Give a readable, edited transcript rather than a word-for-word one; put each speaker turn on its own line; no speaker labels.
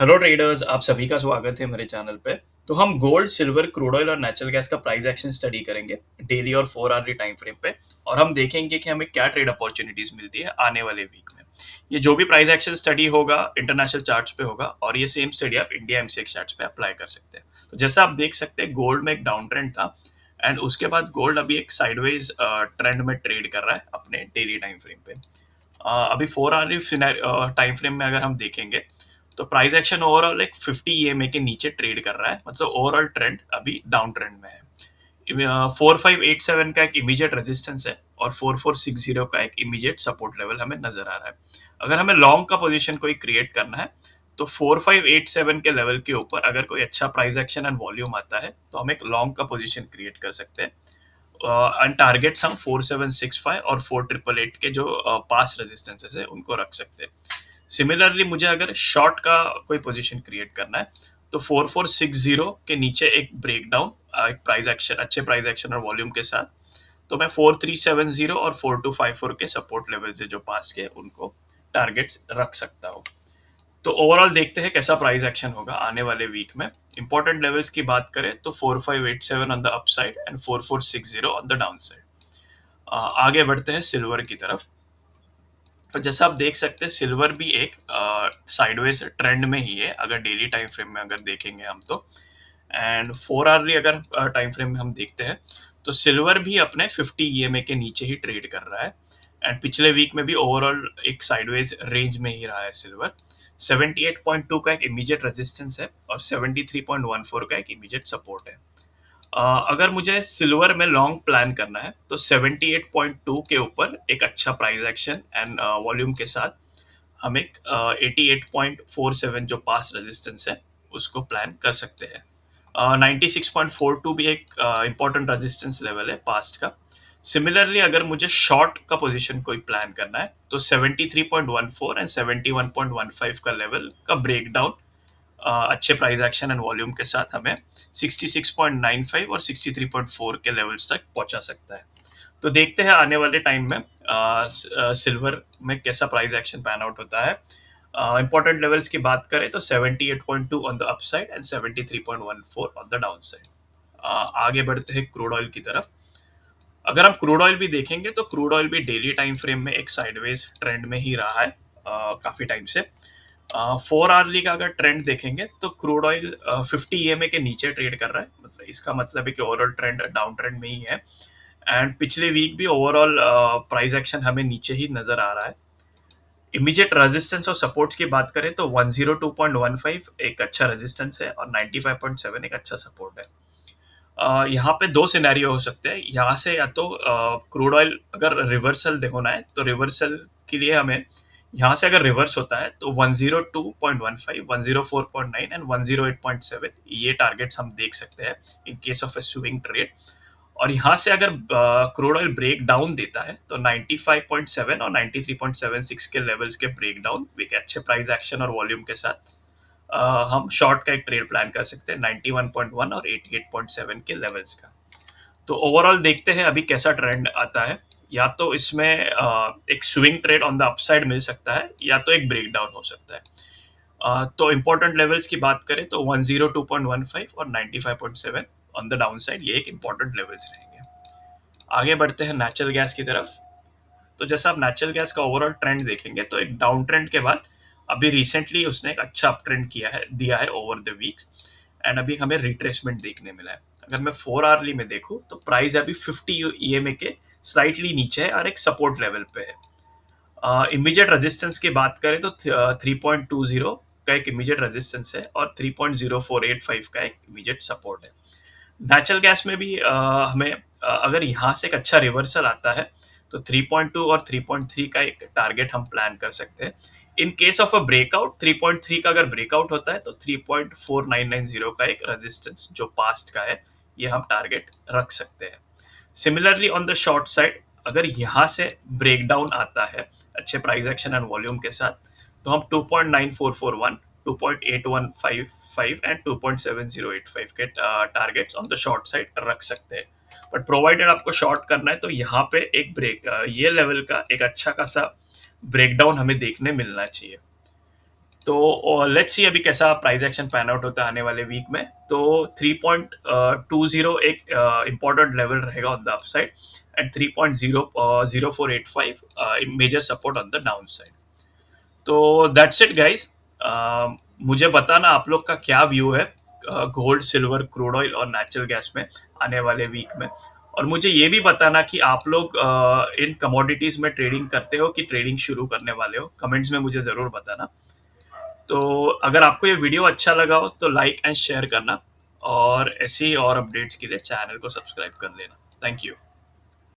Hello traders, आप सभी का स्वागत है मेरे चैनल पे। तो हम गोल्ड, सिल्वर, क्रूड ऑयल और नेचुरल गैस का प्राइस एक्शन स्टडी करेंगे डेली और 4 आवर्ली टाइम फ्रेम पे। और हम देखेंगे कि हमें क्या ट्रेड अपॉर्चुनिटीज मिलती है आने वाले वीक में। ये जो भी प्राइस एक्शन स्टडी होगा इंटरनेशनल चार्ट्स पे होगा, और ये सेम स्टडी आप इंडिया एमसीएक्स चार्ट्स पे अप्लाई कर सकते हैं। तो जैसा आप देख सकते हैं, गोल्ड में एक डाउन ट्रेंड था एंड उसके बाद गोल्ड अभी एक साइडवेज ट्रेंड में ट्रेड कर रहा है अपने डेली टाइम फ्रेम पे। अभी 4 आवर्ली टाइम फ्रेम में अगर हम देखेंगे तो प्राइस एक्शन ओवरऑल एक 50 EMA के नीचे ट्रेड कर रहा है, मतलब ओवरऑल ट्रेंड अभी डाउन ट्रेंड में है। 4587 का एक इमीडिएट रेजिस्टेंस है और 4460 का एक इमीडिएट सपोर्ट लेवल हमें नजर आ रहा है। अगर हमें लॉन्ग का पोजीशन कोई क्रिएट करना है तो 4587 के लेवल के ऊपर अगर कोई अच्छा प्राइस एक्शन एंड वॉल्यूम आता है तो हम एक लॉन्ग का पोजीशन क्रिएट कर सकते हैं। एंड टारगेट्स हम 4765 और 4888 के जो पास रेजिस्टेंसेस है उनको रख सकते हैं। सिमिलरली मुझे अगर शॉर्ट का कोई पोजीशन क्रिएट करना है तो 4460 के नीचे एक ब्रेकडाउन, एक प्राइस एक्शन, अच्छे प्राइस एक्शन और वॉल्यूम के साथ, तो मैं 4370 और 4254 के सपोर्ट लेवल से जो पास के उनको टारगेट्स रख सकता हूँ। तो ओवरऑल देखते हैं कैसा प्राइस एक्शन होगा आने वाले वीक में। इंपॉर्टेंट लेवल्स की बात करें तो 4587 on the upside and 4460 on the down side. आगे बढ़ते हैं सिल्वर की तरफ। तो जैसा आप देख सकते हैं, सिल्वर भी एक साइडवेज ट्रेंड में ही है अगर डेली टाइम फ्रेम में अगर देखेंगे हम तो। एंड 4 आवर्ली अगर टाइम फ्रेम में हम देखते हैं तो सिल्वर भी अपने 50 EMA के नीचे ही ट्रेड कर रहा है। एंड पिछले वीक में भी ओवरऑल एक साइडवेज रेंज में ही रहा है सिल्वर। 78.2 का एक इमीडिएट रेजिस्टेंस है और 73.14 का एक इमीडिएट सपोर्ट है। अगर मुझे सिल्वर में लॉन्ग प्लान करना है तो 78.2 के ऊपर एक अच्छा प्राइस एक्शन एंड वॉल्यूम के साथ हम एक 88.47 जो पास रेजिस्टेंस है उसको प्लान कर सकते हैं। 96.42 भी एक इम्पोर्टेंट रेजिस्टेंस लेवल है पास्ट का। सिमिलरली अगर मुझे शॉर्ट का पोजीशन कोई प्लान करना है तो 73.14 एंड 71.15 का लेवल का ब्रेकडाउन अच्छे प्राइस एक्शन एंड वॉल्यूम के साथ हमें 66.95 और 63.4 के लेवल्स तक पहुंचा सकता है। तो देखते हैं आने वाले टाइम में सिल्वर में कैसा प्राइस एक्शन पैन आउट होता है। इंपॉर्टेंट लेवल्स की बात करें तो 78.2 on the upside and 73.14 on the down side. आगे बढ़ते हैं क्रूड ऑयल की तरफ। अगर हम क्रूड ऑयल भी देखेंगे तो क्रूड ऑयल भी डेली टाइम फ्रेम में एक साइडवेज ट्रेंड में ही रहा है काफी टाइम से। 4 आवर्ली का अगर ट्रेंड देखेंगे तो क्रूड ऑयल 50 EMA के नीचे ट्रेड कर रहा है, मतलब इसका मतलब है कि ओवरऑल ट्रेंड डाउन ट्रेंड में ही है। एंड पिछले वीक भी ओवरऑल प्राइस एक्शन हमें नीचे ही नजर आ रहा है। इमीडिएट रेजिस्टेंस और सपोर्ट्स की बात करें तो 102.15 एक अच्छा रेजिस्टेंस है और 95.7 एक अच्छा सपोर्ट है। यहाँ पे दो सिनेरियो हो सकते हैं। यहाँ से या तो क्रूड ऑयल अगर रिवर्सल देखना है तो रिवर्सल के लिए हमें यहाँ से अगर रिवर्स होता है तो 102.15, 104.9 एंड 108.7 ये टारगेट्स हम देख सकते हैं in case of A swing trade. और यहाँ से अगर क्रूड ऑयल ब्रेक डाउन देता है तो 95.7 और 93.76 के लेवल्स के ब्रेक डाउन एक अच्छे प्राइस एक्शन और वॉल्यूम के साथ हम शॉर्ट का एक ट्रेड प्लान कर सकते हैं 91.1 और 88.7 के लेवल्स का। तो ओवरऑल देखते हैं अभी कैसा ट्रेंड आता है। या तो इसमें एक swing trade on the upside मिल सकता है या तो एक ब्रेकडाउन हो सकता है। तो इंपॉर्टेंट लेवल्स की बात करें तो 102.15 और 95.7 ऑन द डाउन साइड ये एक इंपॉर्टेंट लेवल्स रहेंगे। आगे बढ़ते हैं नेचुरल गैस की तरफ। तो जैसा आप नेचुरल गैस का ओवरऑल ट्रेंड देखेंगे तो एक डाउन ट्रेंड के बाद अभी रिसेंटली उसने एक अच्छा अप ट्रेंड दिया है ओवर द वीक्स। एंड अभी हमें रिट्रेसमेंट देखने मिला है। अगर मैं 4 आवर्ली में देखूं तो प्राइस अभी 50 EMA के स्लाइटली नीचे है और एक सपोर्ट लेवल पे है। इमीडिएट रेजिस्टेंस की बात करें तो 3.20 का एक इमीडिएट रेजिस्टेंस है और 3.0485 का एक इमीडिएट सपोर्ट है। नेचुरल गैस में भी हमें अगर यहाँ से एक अच्छा रिवर्सल आता है तो 3.2 और 3.3 का एक टारगेट हम प्लान कर सकते हैं। In case of a breakout 3.3 का अगर ब्रेकआउट होता है तो 3.4990 का एक रेजिस्टेंस जो पास्ट का है ये हम टारगेट रख सकते हैं। Similarly on the short side अगर यहाँ से ब्रेकडाउन आता है अच्छे प्राइस एक्शन एंड वॉल्यूम के साथ तो हम 2.9441, 2.8155 एंड 2.7085 के targets on the short side रख सकते हैं। बट प्रोवाइडेड आपको शॉर्ट करना है तो यहाँ पे एक ये लेवल का एक अच्छा खासा ब्रेकडाउन हमें देखने मिलना चाहिए। तो लेट्स सी अभी कैसा प्राइस एक्शन पैन आउट होता है आने वाले वीक में। तो 3.20 एक इंपॉर्टेंट लेवल रहेगा on the upside and 3.0485 major support on the downside. तो दैट्स इट गाइस। मुझे बताना आप लोग का क्या व्यू है गोल्ड, सिल्वर, क्रूड ऑयल और नेचुरल गैस में आने वाले वीक में। और मुझे ये भी बताना कि आप लोग इन कमोडिटीज में ट्रेडिंग करते हो कि ट्रेडिंग शुरू करने वाले हो, कमेंट्स में मुझे ज़रूर बताना। तो अगर आपको ये वीडियो अच्छा लगा हो तो लाइक एंड शेयर करना, और ऐसी और अपडेट्स के लिए चैनल को सब्सक्राइब कर लेना। Thank you.